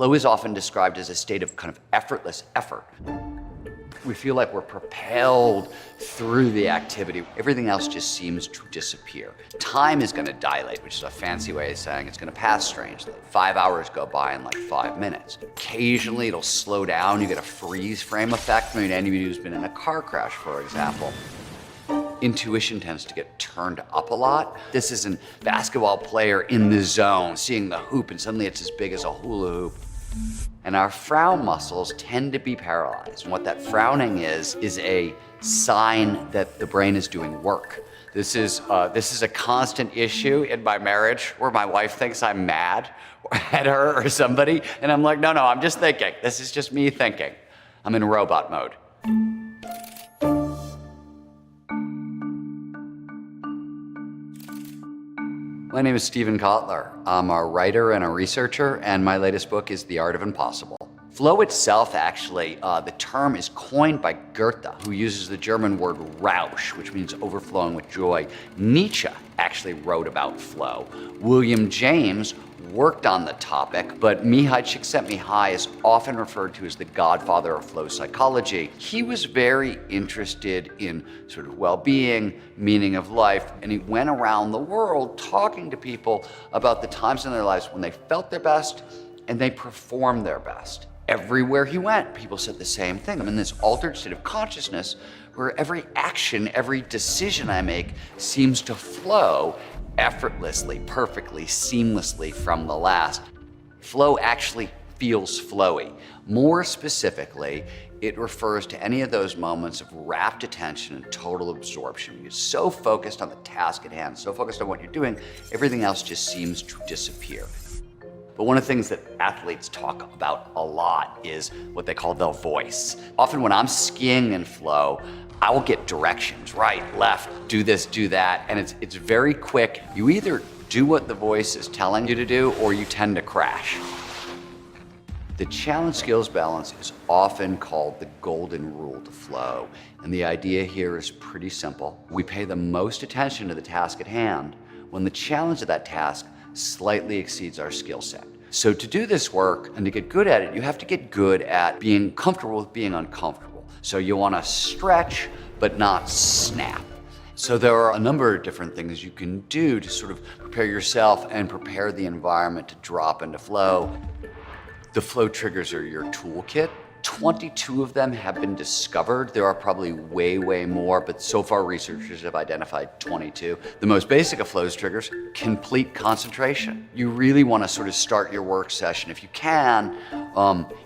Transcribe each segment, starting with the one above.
Flow is often described as a state of kind of effortless effort. We feel like we're propelled through the activity. Everything else just seems to disappear. Time is gonna dilate, which is a fancy way of saying it's gonna pass strangely. 5 hours go by in like 5 minutes. Occasionally it'll slow down, you get a freeze frame effect. I mean, anybody who's been in a car crash, for example. Intuition tends to get turned up a lot. This is a basketball player in the zone, seeing the hoop, and suddenly it's as big as a hula hoop. And our frown muscles tend to be paralyzed. And what that frowning is a sign that the brain is doing work. This is a constant issue in my marriage where my wife thinks I'm mad at her or somebody. And I'm like, no, I'm just thinking. This is just me thinking. I'm in robot mode. My name is Stephen Kotler. I'm a writer and a researcher, and my latest book is The Art of Impossible. Flow itself, actually, the term is coined by Goethe, who uses the German word Rausch, which means overflowing with joy. Nietzsche actually wrote about flow. William James worked on the topic, but Mihai Csikszentmihalyi is often referred to as the godfather of flow psychology. He was very interested in sort of well-being, meaning of life, and he went around the world talking to people about the times in their lives when they felt their best and they performed their best. Everywhere he went, people said the same thing. I'm in this altered state of consciousness where every action, every decision I make seems to flow effortlessly, perfectly, seamlessly from the last. Flow actually feels flowy. More specifically, it refers to any of those moments of rapt attention and total absorption. You're so focused on the task at hand, so focused on what you're doing, everything else just seems to disappear. But one of the things that athletes talk about a lot is what they call the voice. Often when I'm skiing in flow, I will get directions, right, left, do this, do that, and it's very quick. You either do what the voice is telling you to do, or you tend to crash. The challenge skills balance is often called the golden rule to flow, and the idea here is pretty simple. We pay the most attention to the task at hand when the challenge of that task slightly exceeds our skill set. So to do this work and to get good at it, you have to get good at being comfortable with being uncomfortable. So you want to stretch, but not snap. So there are a number of different things you can do to sort of prepare yourself and prepare the environment to drop into flow. The flow triggers are your toolkit. 22 of them have been discovered. There are probably way more, but so far researchers have identified 22. The most basic of flow's triggers, complete concentration. You really want to sort of start your work session, if you can,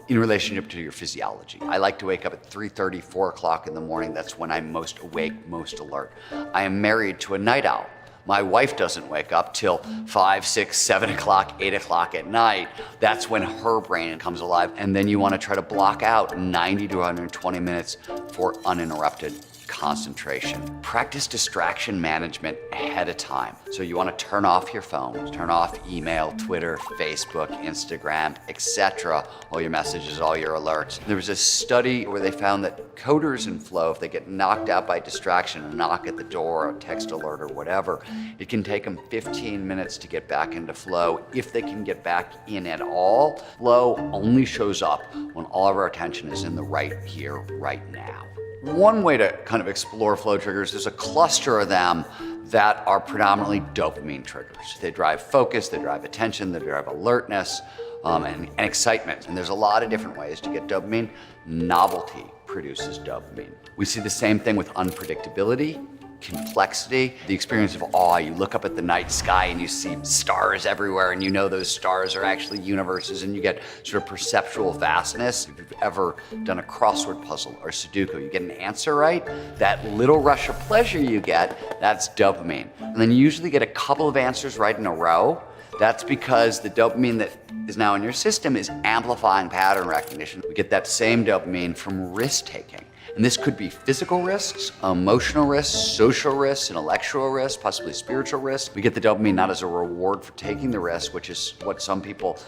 in relationship to your physiology. I like to wake up at 3:30, 4 o'clock in the morning. That's when I'm most awake, most alert. I am married to a night owl. My wife doesn't wake up till 5, 6, 7 o'clock, 8 o'clock at night. That's when her brain comes alive. And then you want to try to block out 90 to 120 minutes for uninterrupted concentration. Practice distraction management ahead of time. So you want to turn off your phone, turn off email, Twitter, Facebook, Instagram, etc. All your messages, all your alerts. There was a study where they found that coders in flow, if they get knocked out by distraction, a knock at the door, a text alert or whatever, it can take them 15 minutes to get back into flow if they can get back in at all. Flow only shows up when all of our attention is in the right here, right now. One way to kind of explore flow triggers, there's a cluster of them that are predominantly dopamine triggers. They drive focus, they drive attention, they drive alertness, and excitement. And there's a lot of different ways to get dopamine. Novelty produces dopamine. We see the same thing with unpredictability, complexity, the experience of awe. You look up at the night sky and you see stars everywhere, and you know those stars are actually universes, and you get sort of perceptual vastness. If you've ever done a crossword puzzle or Sudoku, you get an answer right, that little rush of pleasure you get, that's dopamine. And then you usually get a couple of answers right in a row. That's because the dopamine that is now in your system is amplifying pattern recognition. We get that same dopamine from risk-taking. And this could be physical risks, emotional risks, social risks, intellectual risks, possibly spiritual risks. We get the dopamine not as a reward for taking the risk, which is what some people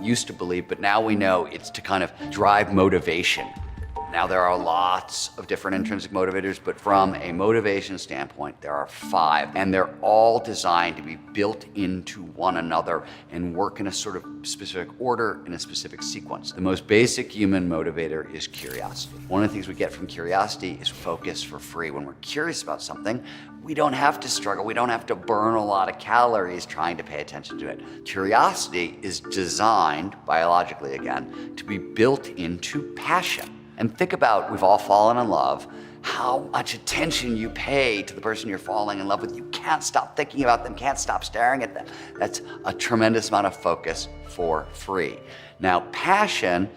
used to believe, but now we know it's to kind of drive motivation. Now, there are lots of different intrinsic motivators, but from a motivation standpoint, there are 5, and they're all designed to be built into one another and work in a sort of specific order, in a specific sequence. The most basic human motivator is curiosity. One of the things we get from curiosity is focus for free. When we're curious about something, we don't have to struggle. We don't have to burn a lot of calories trying to pay attention to it. Curiosity is designed, biologically again, to be built into passion. And think about, we've all fallen in love, how much attention you pay to the person you're falling in love with. You can't stop thinking about them, can't stop staring at them. That's a tremendous amount of focus for free. Now, passion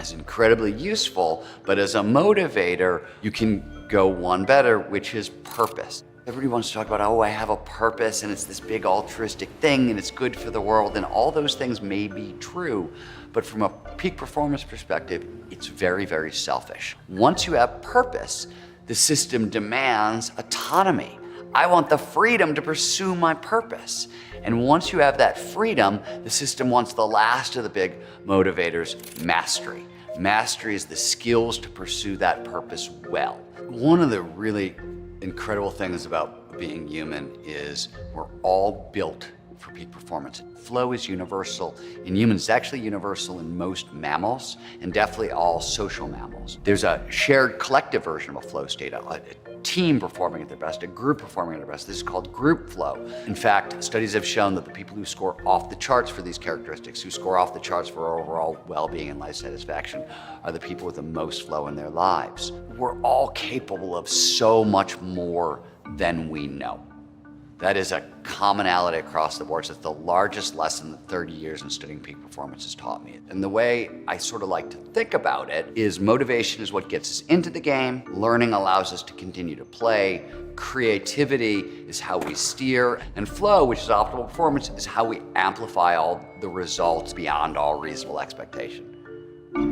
is incredibly useful, but as a motivator, you can go one better, which is purpose. Everybody wants to talk about, oh, I have a purpose and it's this big altruistic thing and it's good for the world, and all those things may be true, but from a peak performance perspective, it's very, very selfish. Once you have purpose, the system demands autonomy. I want the freedom to pursue my purpose. And once you have that freedom, the system wants the last of the big motivators, mastery. Mastery is the skills to pursue that purpose well. One of the really incredible things about being human is we're all built for peak performance. Flow is universal in humans. It's actually universal in most mammals, and definitely all social mammals. There's a shared collective version of a flow state, a team performing at their best, a group performing at their best. This is called group flow. In fact, studies have shown that the people who score off the charts for these characteristics, who score off the charts for overall well-being and life satisfaction, are the people with the most flow in their lives. We're all capable of so much more than we know. That is a commonality across the board. So it's the largest lesson that 30 years in studying peak performance has taught me. And the way I sort of like to think about it is motivation is what gets us into the game. Learning allows us to continue to play. Creativity is how we steer. And flow, which is optimal performance, is how we amplify all the results beyond all reasonable expectation.